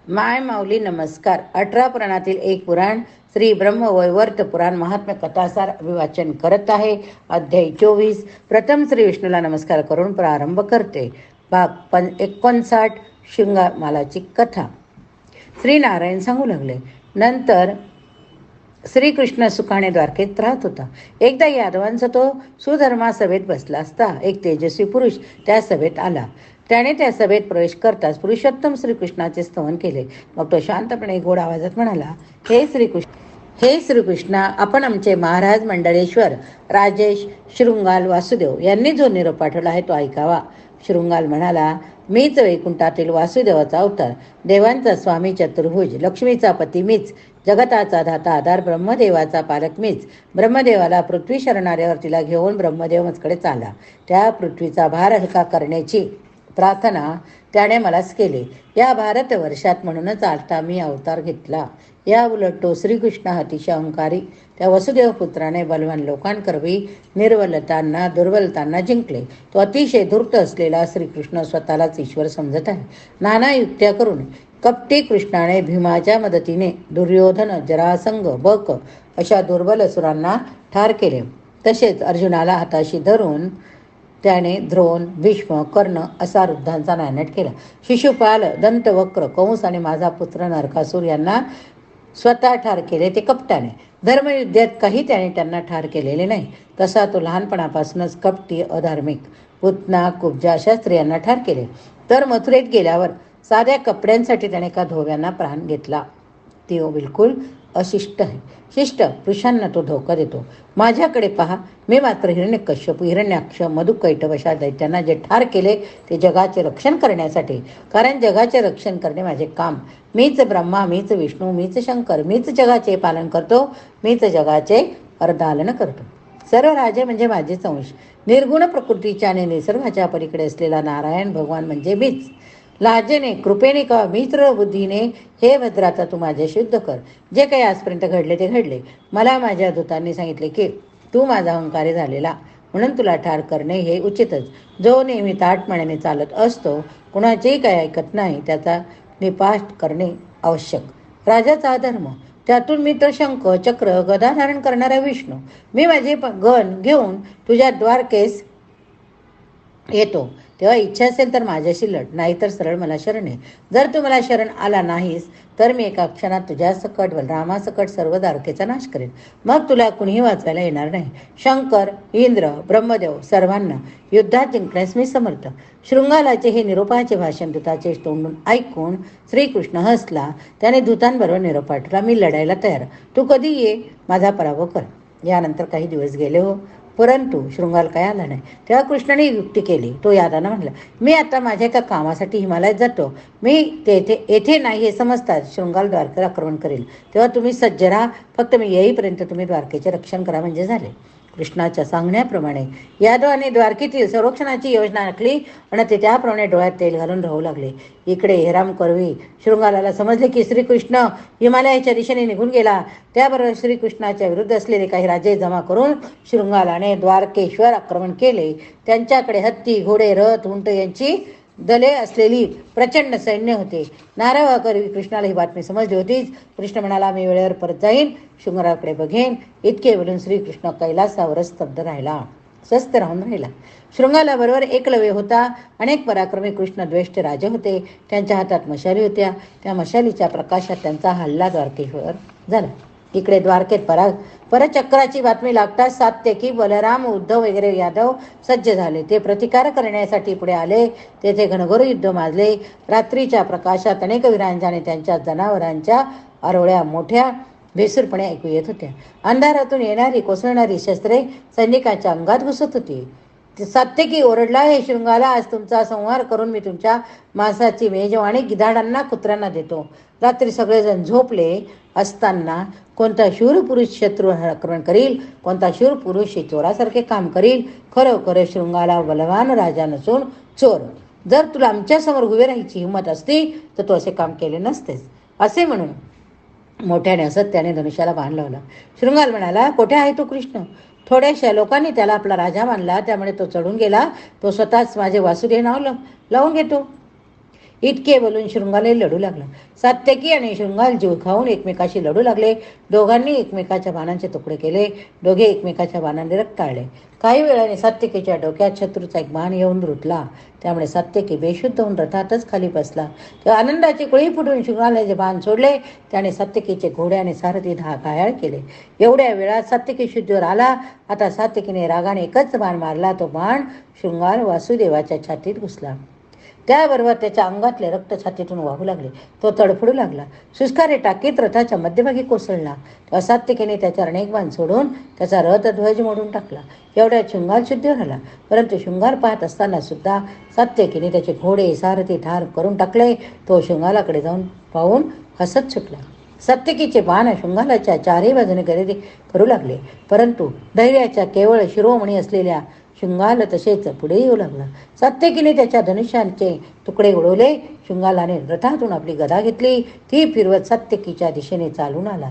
माय माऊली नमस्कार. 18 पुराणातील एक पुराण श्री ब्रह्मवैवर्त पुराण महात्म्य कथासार अभिवाचन करत आहे. अध्याय 24. प्रथम श्री विष्णूला नमस्कार करून प्रारंभ करते. भाग 59. शृंगारमालाची कथा. श्री नारायण सांगू लागले. नंतर श्रीकृष्ण सुखाने द्वारकेत राहत होता. एकदा यादवांचा तो सुधर्मा सभेत बसला असता एक तेजस्वी पुरुष त्या सभेत आला. त्याने त्या सभेत प्रवेश करताच पुरुषोत्तम श्रीकृष्णाचे स्तवन केले. मग तो शांतपणे गोड आवाजात म्हणाला, हे श्रीकृष्णा, आपण आमचे महाराज मंडळेश्वर राजेश शृंगाल वासुदेव यांनी जो निरोप पाठवला आहे तो ऐकावा. शृंगाल म्हणाला, मीच वैकुंठातील वासुदेवाचा अवतार, देवांचा स्वामी चतुर्भुज, लक्ष्मीचा पती मीच, जगताचा धाता आधार, ब्रह्मदेवाचा पालक मीच. ब्रह्मदेवाला पृथ्वी शरणाऱ्यावर तिला घेऊन ब्रह्मदेव मजकडे चाला. त्या पृथ्वीचा भार हलका करण्याची प्रार्थना त्याने मलाच केली. या भारतवर्षात म्हणूनच आता मी अवतार घेतला. या उलट तो श्रीकृष्ण अतिशय अहंकारी त्या वसुदेव पुत्राने बलवान लोकांकरवी निर्बलतांना दुर्बलतांना जिंकले. तो अतिशय धूर्त असलेला श्रीकृष्ण स्वतःलाच ईश्वर समजत आहे. नाना युक्त्या करून कपटी कृष्णाने भीमाच्या मदतीने दुर्योधन, जरासंग, बक अशा दुर्बल असुरांना ठार केले. तसेच अर्जुनाला हाताशी धरून त्याने द्रोण, भीष्म, कर्ण असा वृद्धांचा नायनाट केला. शिशुपाल, दंतवक्र, कंस आणि माझा पुत्र नरकासूर यांना स्वतः ठार केले ते कपटाने. धर्मयुद्धात काही त्याने त्यांना ठार केलेले नाही. तसा तो लहानपणापासूनच कपटी, अधार्मिक, पुतना, कुब्जा अशा स्त्रियांना ठार केले. तर मथुरेत गेल्यावर साध्या कपड्यांसाठी त्याने एका धोव्यांना प्राण घेतला. तो बिलकुल अशिष्ट आहे. शिष्ट पुरुषांना तो धोका देतो. माझ्याकडे पहा, मी मात्र हिरण्यकश्यप, हिरण्याक्ष, मधुकैटभ अशा दैत्यांना जे ठार केले ते जगाचे रक्षण करण्यासाठी. कारण जगाचे रक्षण करणे माझे काम. मीच ब्रह्मा, मीच विष्णू, मीच शंकर, मीच जगाचे पालन करतो, मीच जगाचे अर्धालन करतो. सर्व राजे म्हणजे माझेच अंश. निर्गुण प्रकृतीच्या आणि निसर्गाच्या पलीकडे असलेला नारायण भगवान म्हणजे मीच. लाजेने, कृपेने किंवा मित्र बुद्धीने हे भद्राचा तू माझ्याशी युद्ध कर. जे काही आजपर्यंत घडले ते घडले. मला माझ्या दूतांनी सांगितले की तू माझा अहंकारी झालेला, म्हणून तुला ठार करणे हे उचितच. जो नेहमी ताटपणाने चालत असतो, कुणाचेही काही ऐकत नाही, त्याचा निपात करणे आवश्यक. राजाचा धर्म, त्यातून मी तर शंख, चक्र, गदा धारण करणारा विष्णू. मी माझे गण घेऊन तुझ्या द्वारकेस येतो. तेव्हा इच्छा असेल तर माझ्याशी लढ, नाहीतर सरळ मला शरण आहे. जर तू मला शरण आला नाहीस तर मी एका क्षणात तुझ्या सकट रामासकट सर्व द्वारकेचा नाश करेन. मग तुला कुणीही वाचवायला येणार नाही. शंकर, इंद्र, ब्रह्मदेव सर्वांना युद्धात जिंकण्यास मी समर्थ. शृंगालाचे हे निरोपाचे भाषण दूताचे तोंडून ऐकून श्रीकृष्ण हसला. त्याने दूतांबरोबर निरोप पाठवला, मी लढायला तयार, तू कधी ये, माझा पराभव कर. यानंतर काही दिवस गेले हो, परंतु शृंगाल काय आला नाही. तेव्हा कृष्णाने युक्ती केली. तो यादाना म्हणाला, मी आता माझ्या एका कामासाठी हिमालयात जातो. मी येथे नाही हे समजताच शृंगाल द्वारकेवर आक्रमण करेल. तेव्हा तुम्ही सज्ज राहा. फक्त मी येईपर्यंत तुम्ही द्वारकेचे रक्षण करा म्हणजे झाले. कृष्णाच्या सांगण्याप्रमाणे यादवाने द्वारकेतील संरक्षणाची योजना आखली आणि ते त्याप्रमाणे डोळ्यात तेल घालून राहू लागले. इकडे हेराम करवी शृंगालाला समजले की श्रीकृष्ण हिमालयाच्या दिशेने निघून गेला. त्याबरोबर श्रीकृष्णाच्या विरुद्ध असलेले काही राजे जमा करून शृंगालाने द्वारकेश्वर आक्रमण केले. त्यांच्याकडे हत्ती, घोडे, रथ, उंट यांची दले असलेली प्रचंड सैन्य होते. नारायणाकरवी कृष्णाला ही बातमी समजली होतीच. कृष्ण म्हणाला, मी वेळेवर परत जाईन, शृंगाराकडे बघेन. इतके बोलून श्रीकृष्ण कैलासावर स्तब्ध राहिला, स्वस्थ राहून राहिला. शृंगालाबरोबर एकलव्य होता. अनेक पराक्रमी कृष्ण द्वेष्ट राजे होते. त्यांच्या हातात मशाली होत्या. त्या मशालीच्या प्रकाशात त्यांचा हल्ला द्वारकेश्वर झाला. इकडे द्वारकेत परचक्राची बातमी लागताच सात्यकी, बलराम, उद्धव वगैरे यादव सज्ज झाले. ते प्रतिकार करण्यासाठी पुढे आले. तेथे घनघोर युद्ध माजले. रात्रीच्या प्रकाशात अनेक वीरांच्या त्यांच्या जनावरांच्या आरोळ्या मोठ्या भेसूरपणे ऐकू येत होत्या. अंधारातून येणारी कोसळणारी शस्त्रे सैनिकांच्या अंगात घुसत होती. सात्यकी ओरडला, हे शृंगाला, आज तुमचा संहार करून मी तुमच्या मांसाची मेजवानी गिधाडांना, कुत्र्यांना देतो. रात्री सगळेजण झोपले असताना कोणता शूर पुरुष शत्रू आक्रमण करील, कोणता शूर पुरुष चोरासारखे काम करील. खरोखर शृंगाला बलवान राजा नसून चोर. जर तुला आमच्यासमोर उभे राहायची हिंमत असती तर तू असे काम केले नसतेस. असे म्हणून मोठ्याने असत त्याने धनुष्याला बाण लावला. शृंगाल म्हणाला, कोठे आहे तो कृष्ण? थोड्याशा लोकांनी त्याला आपला राजा मानला, त्यामुळे तो चढून गेला. तो स्वतःच माझे वासुदेव नाव लावून घेतो. इतके बोलून शृंगालही लढू लागला. सात्यकी आणि शृंगाल जीव खाऊन एकमेकाशी लढू लागले. दोघांनी एकमेकाच्या बाणांचे तुकडे केले. दोघे एकमेकाच्या बाणांनी रक्ताळले. काही वेळाने सात्यकीच्या डोक्यात शत्रूचा एक बाण येऊन रुतला. त्यामुळे सात्यकी बेशुद्ध होऊन रथातच खाली बसला. तेव्हा आनंदाची कुळी फुटून शृंगालाचे बाण सोडले. त्याने सात्यकीचे घोडे आणि सारथी घायाळ केले. एवढ्या वेळात सात्यकी शुद्धीवर आला. आता सात्यकीने रागाने एकच बाण मारला. तो बाण शृंगाल वासुदेवाच्या छातीत घुसला. त्याबरोबर त्याच्या अंगातले रक्त छातीतून वाहू लागले. तो तडफडू लागला. सुस्कारे टाकीत रथाच्या मध्यभागी कोसळला. तेव्हा सात्यकीने त्याच्यावर अनेक बाण सोडून त्याचा रथध्वज मोडून टाकला. एवढ्या शृंगाल शुद्धीवर आला. परंतु शृंगार पाहत असताना सुद्धा सात्यकीने त्याचे घोडे सारथी ठार करून टाकले. तो शृंगालाकडे जाऊन पाहून हसत सुटला. सात्यकीचे बाण शृंगालाच्या चारही बाजूने खरेदी करू लागले. परंतु धैर्याच्या केवळ शिरोमणी असलेल्या शृंगाल तसेच पुढे येऊ लागला. सात्यकीने त्याच्या धनुष्याचे तुकडे उडवले. शृंगालाने रथातून आपली गदा घेतली. ती फिरवत सात्यकीच्या दिशेने चालून आला.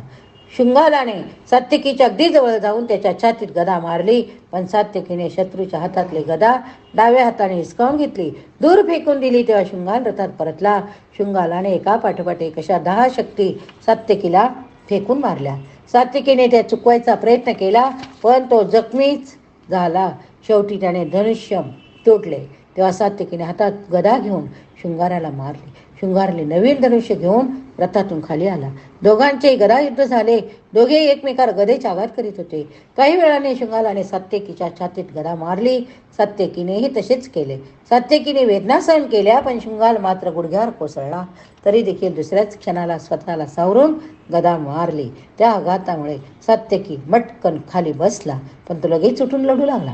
शृंगालाने सात्यकीच्या अगदी जवळ जाऊन त्याच्या छातीत गदा मारली. पण सात्यकीने शत्रूच्या हातातली गदा डाव्या हाताने हिसकावून घेतली, दूर फेकून दिली. तेव्हा शृंगाल रथात परतला. शृंगालाने एका पाठोपाठ एक अशा 10 शक्ती सात्यकीला फेकून मारल्या. सात्यकीने त्या चुकवायचा प्रयत्न केला, पण तो जखमीच झाला. शेवटी त्याने धनुष्य तोडले. तेव्हा सात्यकीने हातात गदा घेऊन शृंगाराला मारली. शृंगारने नवीन धनुष्य घेऊन रथातून खाली आला. दोघांचे गदा युद्ध झाले. दोघे एकमेकावर गदेचा आघात करीत होते. काही वेळाने शृंगालाने सात्यकीच्या छातीत गदा मारली. सात्यकीनेही तसेच केले. सात्यकीने वेदना सहन केल्या, पण शृंगाल मात्र गुडघ्यावर कोसळला. तरी देखील दुसऱ्याच क्षणाला स्वतःला सावरून गदा मारली. त्या आघातामुळे सात्यकी मटकन खाली बसला, पण तो लगेच उठून लढू लागला.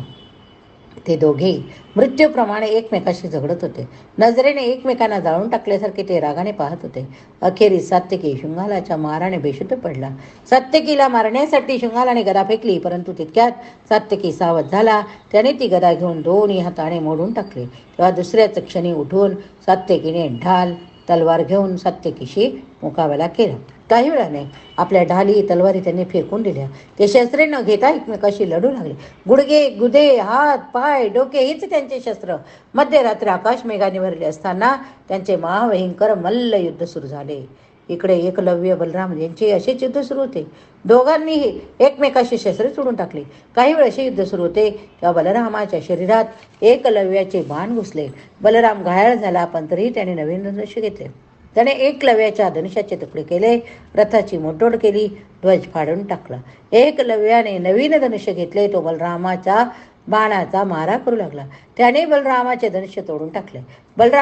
ते दोघे मृत्यूप्रमाणे एकमेकाशी झगडत होते. नजरेने एकमेकांना जाळून टाकल्यासारखे ते रागाने पाहत होते. अखेरीस सात्यकी शृंगालाच्या माराने बेशुद्ध पडला. सात्यकीला मारण्यासाठी शृंगालाने गदा फेकली, परंतु तितक्यात सात्यकी सावध झाला. त्याने ती गदा घेऊन दोन्ही हाताने मोडून टाकले. तेव्हा दुसऱ्याच क्षणी उठून सात्यकीने ढाल तलवार घेऊन सात्यकीशी मुकाबला केला. काही वेळाने आपल्या ढाली तलवारी त्यांनी फेकून दिल्या. ते शस्त्रे न घेता एकमेकाशी लढू लागले. गुडघे, गुदे, हात, पाय, डोके हीच त्यांचे शस्त्र. मध्यरात्री आकाश मेघाने भरले असताना त्यांचे महाभयंकर मल्ल युद्ध सुरू झाले. इकडे एकलव्य बलराम यांचे असेच युद्ध सुरू होते. दोघांनीही एकमेकाशी शस्त्रे सोडून टाकली. काही वेळ असे युद्ध सुरू होते तेव्हा बलरामाच्या शरीरात एकलव्याचे बाण घुसले. बलराम घायाळ झाला, पण तरीही त्याने नवीन धनुष्य घेतले. त्याने एकलव्याच्या धनुष्याचे तुकडे केले, रथाची मोडतोड केली, ध्वज फाडून टाकला. एकलव्याने नवीन धनुष्य घेतले. तो बलरामाच्या बाणाचा मारा करू लागला. त्याने बलरामाचे धनुष्य तोडून टाकले. बलराम